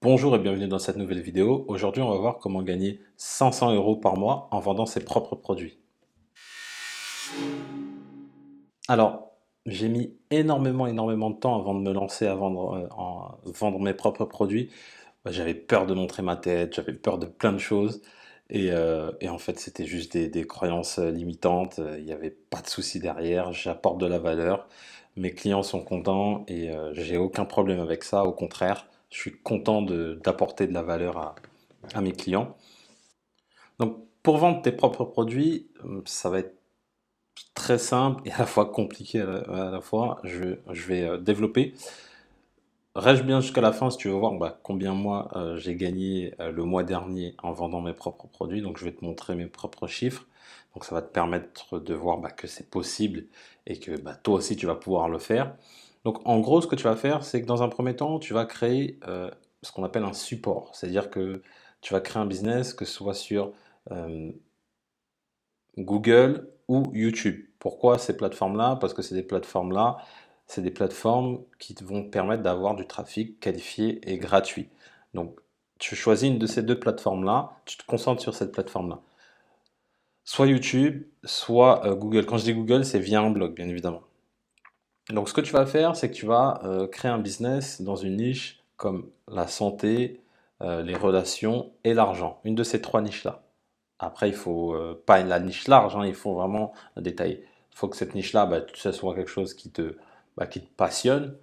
Bonjour et bienvenue dans cette nouvelle vidéo. Aujourd'hui, on va voir comment gagner 500 € par mois en vendant ses propres produits. Alors, j'ai mis énormément de temps avant de me lancer à vendre mes propres produits. J'avais peur de montrer ma tête, j'avais peur de plein de choses. Et en fait, c'était juste des croyances limitantes. Il n'y avait pas de souci derrière. J'apporte de la valeur. Mes clients sont contents et j'ai aucun problème avec ça. Au contraire, je suis content d'apporter de la valeur à mes clients. Donc, pour vendre tes propres produits, ça va être très simple et à la fois compliqué à la fois. Je vais développer. Reste bien jusqu'à la fin si tu veux voir combien moi j'ai gagné le mois dernier en vendant mes propres produits. Donc, je vais te montrer mes propres chiffres. Donc, ça va te permettre de voir que c'est possible et que toi aussi tu vas pouvoir le faire. Donc, en gros, ce que tu vas faire, c'est que dans un premier temps, tu vas créer ce qu'on appelle un support. C'est-à-dire que tu vas créer un business, que ce soit sur euh, Google ou YouTube. Pourquoi ces plateformes-là? Parce que c'est des plateformes qui te vont te permettre d'avoir du trafic qualifié et gratuit. Donc, tu choisis une de ces deux plateformes-là, tu te concentres sur cette plateforme-là. Soit YouTube, soit Google. Quand je dis Google, c'est via un blog, bien évidemment. Donc, ce que tu vas faire, c'est que tu vas créer un business dans une niche comme la santé, les relations et l'argent. Une de ces trois niches-là. Après, il faut pas la niche large, hein, il faut vraiment détailler. Il faut que cette niche-là, ça soit quelque chose qui te passionne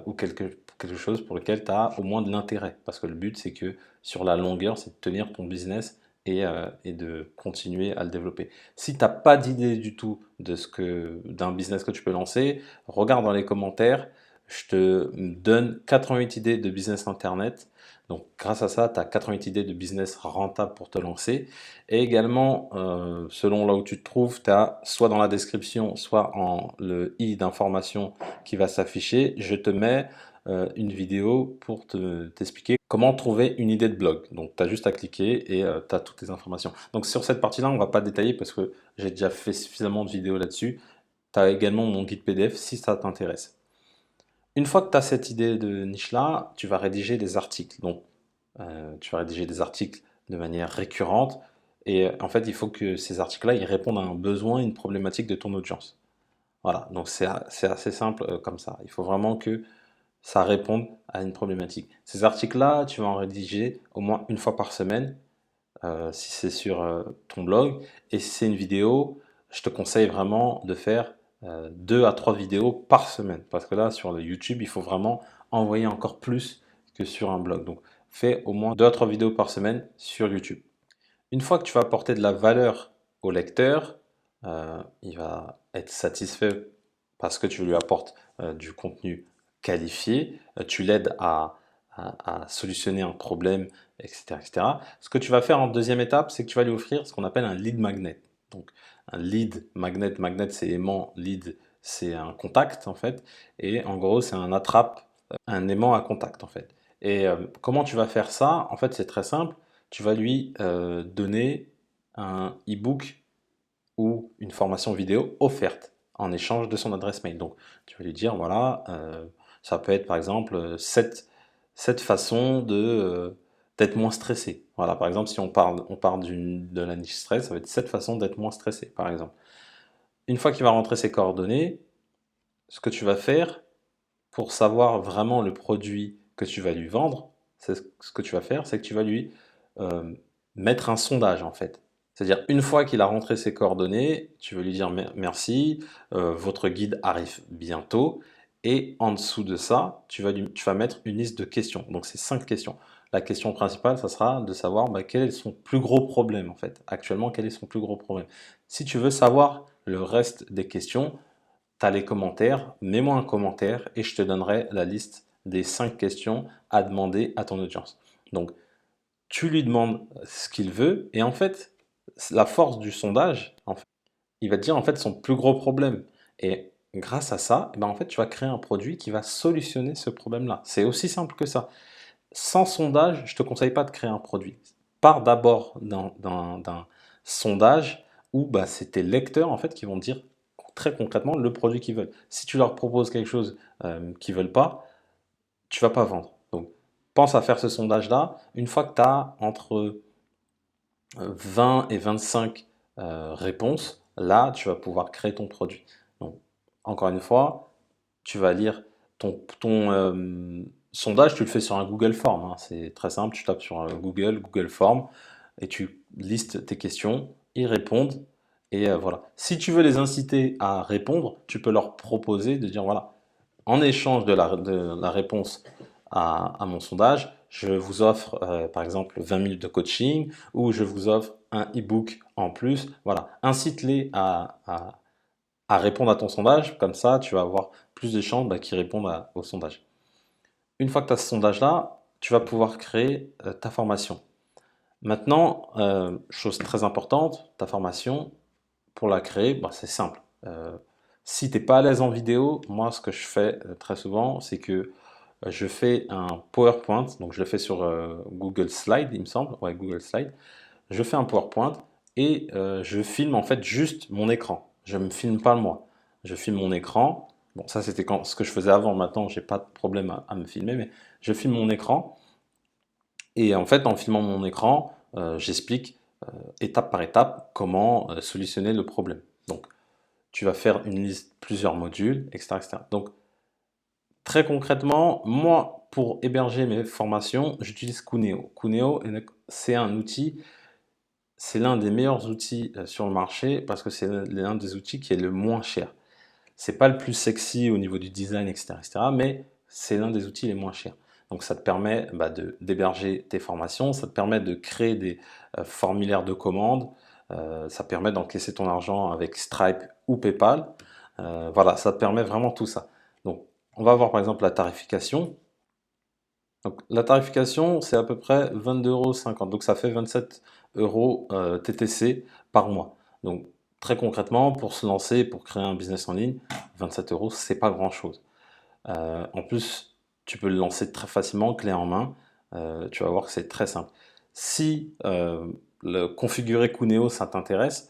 ou quelque chose pour lequel tu as au moins de l'intérêt. Parce que le but, c'est que sur la longueur, c'est de tenir ton business et de continuer à le développer. Si tu n'as pas d'idée du tout d'un business que tu peux lancer, regarde dans les commentaires. Je te donne 88 idées de business internet. Donc, grâce à ça, tu as 88 idées de business rentable pour te lancer. Et également, selon là où tu te trouves, tu as soit dans la description, soit en le i d'information qui va s'afficher, je te mets une vidéo pour t'expliquer comment trouver une idée de blog. Donc, tu as juste à cliquer et tu as toutes les informations. Donc, sur cette partie-là, on ne va pas détailler parce que j'ai déjà fait suffisamment de vidéos là-dessus. Tu as également mon guide PDF si ça t'intéresse. Une fois que tu as cette idée de niche-là, tu vas rédiger des articles. Donc, tu vas rédiger des articles de manière récurrente. Et en fait, il faut que ces articles-là, ils répondent à un besoin, une problématique de ton audience. Voilà, donc c'est assez simple comme ça. Il faut vraiment que ça réponde à une problématique. Ces articles-là, tu vas en rédiger au moins une fois par semaine, si c'est sur ton blog. Et si c'est une vidéo, je te conseille vraiment de faire 2 à 3 vidéos par semaine. Parce que là, sur le YouTube, il faut vraiment envoyer encore plus que sur un blog. Donc, fais au moins 2 à 3 vidéos par semaine sur YouTube. Une fois que tu vas apporter de la valeur au lecteur, il va être satisfait parce que tu lui apportes du contenu qualifié, tu l'aides à solutionner un problème, etc., etc. Ce que tu vas faire en deuxième étape, c'est que tu vas lui offrir ce qu'on appelle un lead magnet. Donc, un lead magnet, magnet c'est aimant, lead c'est un contact en fait, et en gros c'est un attrape, un aimant à contact en fait. Et comment tu vas faire ça? En fait, c'est très simple. Tu vas lui donner un e-book ou une formation vidéo offerte en échange de son adresse mail. Donc, tu vas lui dire, voilà, ça peut être par exemple cette façon d'être moins stressé. Voilà, par exemple, si on parle de la niche stress, ça va être cette façon d'être moins stressé, par exemple. Une fois qu'il va rentrer ses coordonnées, ce que tu vas faire pour savoir vraiment le produit que tu vas lui vendre, ce que tu vas faire, c'est que tu vas lui euh, mettre un sondage en fait. C'est-à-dire, une fois qu'il a rentré ses coordonnées, tu vas lui dire merci, votre guide arrive bientôt. Et en dessous de ça, tu vas mettre une liste de questions. Donc, c'est 5 questions. La question principale, ça sera de savoir quel est son plus gros problème en fait. Actuellement, quel est son plus gros problème. Si tu veux savoir le reste des questions, tu as les commentaires, mets-moi un commentaire et je te donnerai la liste des 5 questions à demander à ton audience. Donc, tu lui demandes ce qu'il veut et en fait, la force du sondage, en fait, il va te dire en fait son plus gros problème. Et grâce à ça, en fait, tu vas créer un produit qui va solutionner ce problème-là. C'est aussi simple que ça. Sans sondage, je ne te conseille pas de créer un produit. Pars d'abord d'un sondage où c'est tes lecteurs en fait qui vont dire très concrètement le produit qu'ils veulent. Si tu leur proposes quelque chose qu'ils ne veulent pas, tu vas pas vendre. Donc, pense à faire ce sondage-là. Une fois que tu as entre 20 et 25 réponses, là, tu vas pouvoir créer ton produit. Donc, encore une fois, tu vas lire ton sondage, tu le fais sur un Google Form, hein. C'est très simple, tu tapes sur Google Form et tu listes tes questions, ils répondent et voilà. Si tu veux les inciter à répondre, tu peux leur proposer de dire voilà, en échange de la réponse à mon sondage, je vous offre par exemple 20 minutes de coaching ou je vous offre un e-book en plus. Voilà, incite-les à répondre à ton sondage, comme ça tu vas avoir plus de chances qui répondent au sondage. Une fois que tu as ce sondage-là, tu vas pouvoir créer ta formation. Maintenant, chose très importante, ta formation, pour la créer, c'est simple. Si tu n'es pas à l'aise en vidéo, moi ce que je fais très souvent, c'est que je fais un PowerPoint, donc je le fais sur Google Slide, il me semble, ouais, Google Slide. Je fais un PowerPoint et je filme en fait juste mon écran. Je ne me filme pas moi. Je filme mon écran. Bon, ça c'était ce que je faisais avant. Maintenant, j'ai pas de problème à me filmer, mais je filme mon écran. Et en fait, en filmant mon écran, j'explique étape par étape comment solutionner le problème. Donc, tu vas faire une liste, plusieurs modules, etc., etc. Donc, très concrètement, moi, pour héberger mes formations, j'utilise Cuneo. Cuneo, c'est un outil, c'est l'un des meilleurs outils sur le marché parce que c'est l'un des outils qui est le moins cher. C'est pas le plus sexy au niveau du design, etc., etc., mais c'est l'un des outils les moins chers. Donc ça te permet d'héberger tes formations, ça te permet de créer des formulaires de commande, ça permet d'encaisser ton argent avec Stripe ou PayPal. Voilà, ça te permet vraiment tout ça. Donc on va voir par exemple la tarification. Donc la tarification, c'est à peu près 22,50 €. Donc ça fait 27 euros TTC par mois. Donc très concrètement, pour se lancer, pour créer un business en ligne, 27 euros, c'est pas grand-chose. En plus, tu peux le lancer très facilement, clé en main. Tu vas voir que c'est très simple. Si le configurer Cuneo, ça t'intéresse,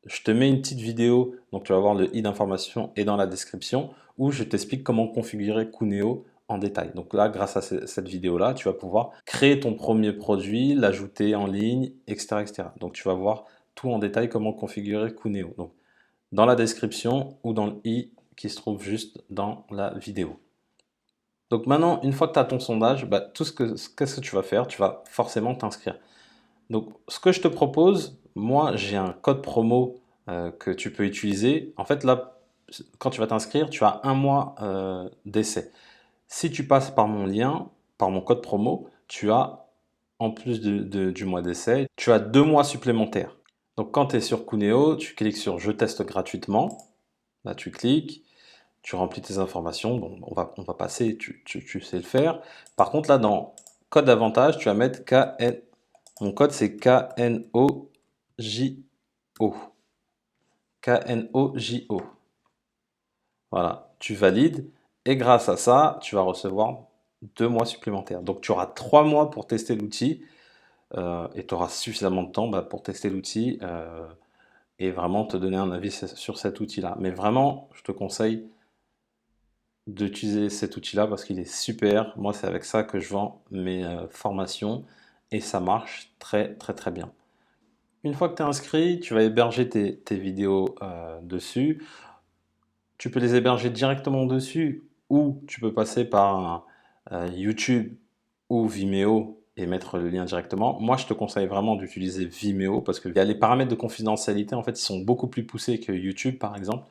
je te mets une petite vidéo, donc tu vas voir le i d'information et dans la description, où je t'explique comment configurer Cuneo en détail. Donc là, grâce à cette vidéo-là, tu vas pouvoir créer ton premier produit, l'ajouter en ligne, etc., etc. Donc tu vas voir tout en détail comment configurer Cuneo. Donc dans la description ou dans le i qui se trouve juste dans la vidéo. Donc maintenant, une fois que tu as ton sondage, qu'est-ce que tu vas faire? Tu vas forcément t'inscrire. Donc ce que je te propose, moi j'ai un code promo que tu peux utiliser. En fait là, quand tu vas t'inscrire, tu as un mois d'essai. Si tu passes par mon lien, par mon code promo, tu as, en plus du mois d'essai, tu as 2 mois supplémentaires. Donc quand tu es sur Cuneo, tu cliques sur Je teste gratuitement. Là tu cliques, tu remplis tes informations. Bon, on va passer, tu sais le faire. Par contre là dans code d'avantage, tu vas mettre KN. Mon code c'est KNOJO. KNOJO. Voilà, tu valides et grâce à ça, tu vas recevoir 2 mois supplémentaires. Donc tu auras 3 mois pour tester l'outil et tu auras suffisamment de temps pour tester l'outil et vraiment te donner un avis sur cet outil-là. Mais vraiment, je te conseille d'utiliser cet outil-là parce qu'il est super. Moi, c'est avec ça que je vends mes formations et ça marche très très très bien. Une fois que tu es inscrit, tu vas héberger tes vidéos dessus. Tu peux les héberger directement dessus ou tu peux passer par YouTube ou Vimeo et mettre le lien directement. Moi, je te conseille vraiment d'utiliser Vimeo parce que les paramètres de confidentialité, en fait, ils sont beaucoup plus poussés que YouTube, par exemple.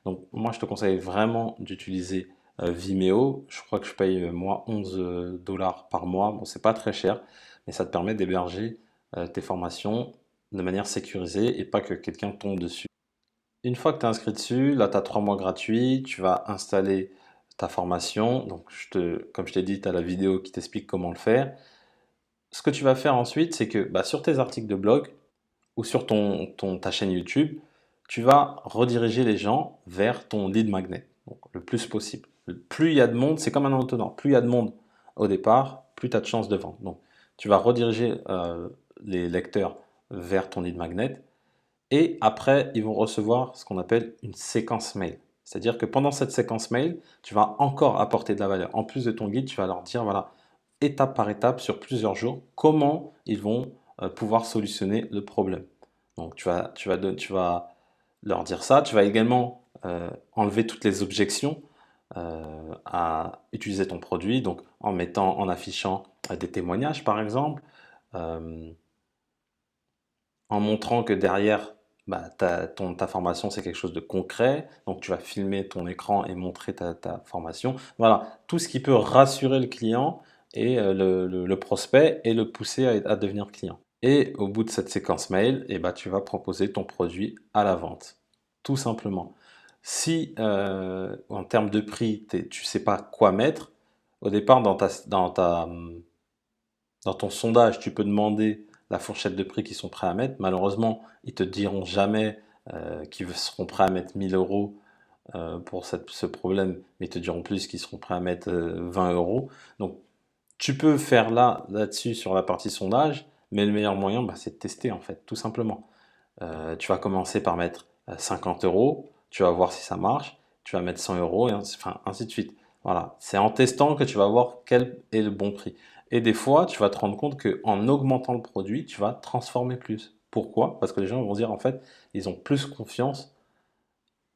Donc, moi, je te conseille vraiment d'utiliser Vimeo. Je crois que je paye, moi, 11 $ par mois. Bon, c'est pas très cher, mais ça te permet d'héberger tes formations de manière sécurisée et pas que quelqu'un tombe dessus. Une fois que tu es inscrit dessus, là tu as 3 mois gratuits, tu vas installer ta formation. Donc comme je t'ai dit, tu as la vidéo qui t'explique comment le faire. Ce que tu vas faire ensuite, c'est que sur tes articles de blog ou sur ta chaîne YouTube, tu vas rediriger les gens vers ton lead magnet, donc le plus possible. Plus il y a de monde, c'est comme un entonnoir, plus il y a de monde au départ, plus tu as de chances de vendre. Donc tu vas rediriger les lecteurs vers ton lead magnet. Et après, ils vont recevoir ce qu'on appelle une séquence mail. C'est-à-dire que pendant cette séquence mail, tu vas encore apporter de la valeur. En plus de ton guide, tu vas leur dire, voilà, étape par étape sur plusieurs jours comment ils vont pouvoir solutionner le problème. Donc tu vas leur dire ça. Tu vas également enlever toutes les objections à utiliser ton produit, donc en affichant des témoignages par exemple, euh, en montrant que derrière bah, ta formation c'est quelque chose de concret, donc tu vas filmer ton écran et montrer ta formation. Voilà, tout ce qui peut rassurer le client et le prospect et le pousser à devenir client. Et au bout de cette séquence mail, eh ben, tu vas proposer ton produit à la vente, tout simplement. Si en termes de prix, tu ne sais pas quoi mettre, au départ dans ton sondage, tu peux demander la fourchette de prix qu'ils sont prêts à mettre. Malheureusement, ils te diront jamais qu'ils seront prêts à mettre 1 000 € pour ce problème, mais ils te diront plus qu'ils seront prêts à mettre 20 euros. Donc, tu peux faire là-dessus sur la partie sondage, mais le meilleur moyen, bah, c'est de tester en fait, tout simplement. Tu vas commencer par mettre 50 euros, tu vas voir si ça marche, tu vas mettre 100 euros, et ainsi de suite. Voilà, c'est en testant que tu vas voir quel est le bon prix. Et des fois, tu vas te rendre compte qu'en augmentant le produit, tu vas transformer plus. Pourquoi? Parce que les gens vont dire en fait, ils ont plus confiance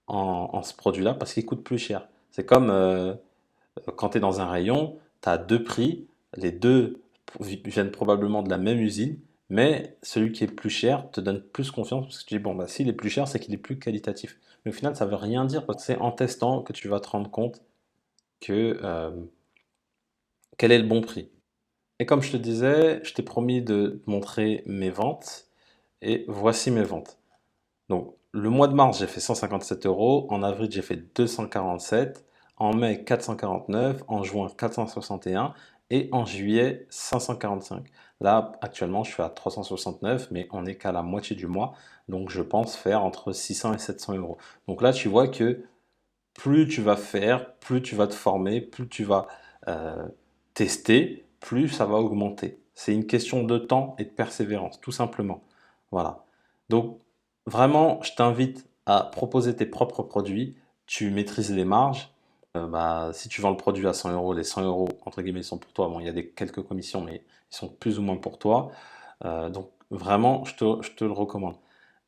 en ce produit-là parce qu'il coûte plus cher. C'est comme quand tu es dans un rayon, tu as deux prix, les deux viennent probablement de la même usine, mais celui qui est plus cher te donne plus confiance parce que tu dis, bon, bah, s'il est plus cher, c'est qu'il est plus qualitatif. Mais au final, ça veut rien dire parce que c'est en testant que tu vas te rendre compte que, quel est le bon prix. Et comme je te disais, je t'ai promis de te montrer mes ventes et voici mes ventes. Donc, le mois de mars, j'ai fait 157 euros. En avril, j'ai fait 247. En mai, 449. En juin, 461. Et en juillet, 545. Là, actuellement, je suis à 369, mais on n'est qu'à la moitié du mois. Donc, je pense faire entre 600 et 700 euros. Donc là, tu vois que plus tu vas faire, plus tu vas te former, plus tu vas euh, tester, plus ça va augmenter. C'est une question de temps et de persévérance, tout simplement. Voilà. Donc, vraiment, je t'invite à proposer tes propres produits. Tu maîtrises les marges. Bah, si tu vends le produit à 100 euros, les 100 euros, entre guillemets, sont pour toi. Bon, il y a quelques commissions, mais ils sont plus ou moins pour toi. Donc, vraiment, je te le recommande.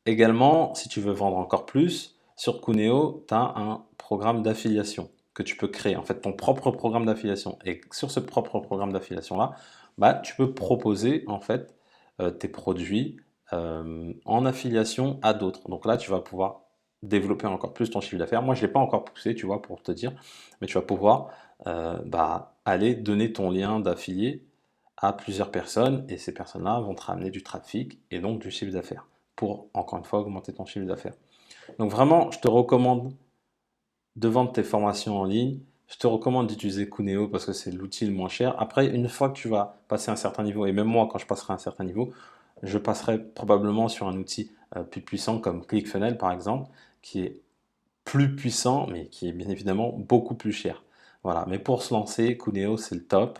Également, si tu veux vendre encore plus, sur Cuneo, tu as un programme d'affiliation que tu peux créer, en fait ton propre programme d'affiliation. Et sur ce propre programme d'affiliation-là, bah, tu peux proposer en fait tes produits en affiliation à d'autres. Donc là, tu vas pouvoir développer encore plus ton chiffre d'affaires. Moi, je ne l'ai pas encore poussé, tu vois, pour te dire, mais tu vas pouvoir bah, aller donner ton lien d'affilié à plusieurs personnes et ces personnes-là vont te ramener du trafic et donc du chiffre d'affaires pour, encore une fois, augmenter ton chiffre d'affaires. Donc vraiment, je te recommande de vendre tes formations en ligne. Je te recommande d'utiliser Cuneo parce que c'est l'outil le moins cher. Après, une fois que tu vas passer un certain niveau, et même moi, quand je passerai un certain niveau, je passerai probablement sur un outil plus puissant comme ClickFunnels, par exemple, qui est plus puissant, mais qui est bien évidemment beaucoup plus cher. Voilà, mais pour se lancer, Cuneo, c'est le top.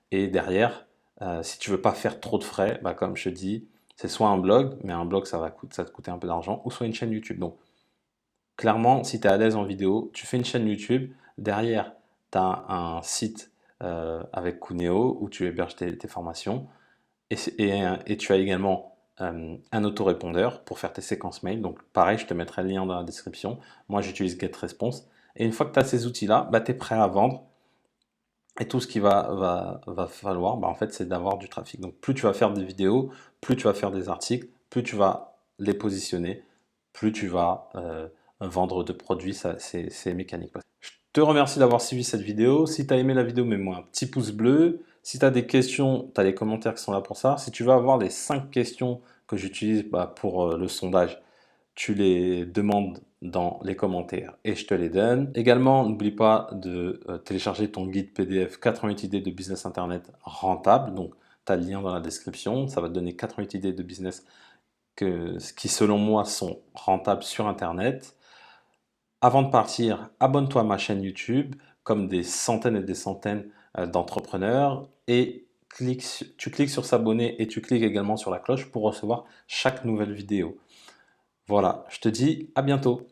Et derrière, si tu veux pas faire trop de frais, bah, comme je te dis, c'est soit un blog, mais un blog ça va te coûter un peu d'argent, ou soit une chaîne YouTube. Donc clairement, si tu es à l'aise en vidéo, tu fais une chaîne YouTube, derrière, tu as un site avec Cuneo où tu héberges tes formations, et tu as également un autorépondeur pour faire tes séquences mail. Donc pareil, je te mettrai le lien dans la description. Moi, j'utilise GetResponse. Et une fois que tu as ces outils-là, bah, tu es prêt à vendre. Et tout ce qui va falloir, bah, en fait, c'est d'avoir du trafic. Donc, plus tu vas faire des vidéos, plus tu vas faire des articles, plus tu vas les positionner, plus tu vas vendre de produits. C'est mécanique. Je te remercie d'avoir suivi cette vidéo. Si tu as aimé la vidéo, mets-moi un petit pouce bleu. Si tu as des questions, tu as les commentaires qui sont là pour ça. Si tu veux avoir les 5 questions que j'utilise bah, pour le sondage, tu les demandes dans les commentaires et je te les donne. Également, n'oublie pas de télécharger ton guide PDF 88 idées de business internet rentable. Donc, tu as le lien dans la description. Ça va te donner 88 idées de business qui, selon moi, sont rentables sur Internet. Avant de partir, abonne-toi à ma chaîne YouTube, comme des centaines et des centaines d'entrepreneurs, et tu cliques sur s'abonner et tu cliques également sur la cloche pour recevoir chaque nouvelle vidéo. Voilà, je te dis à bientôt.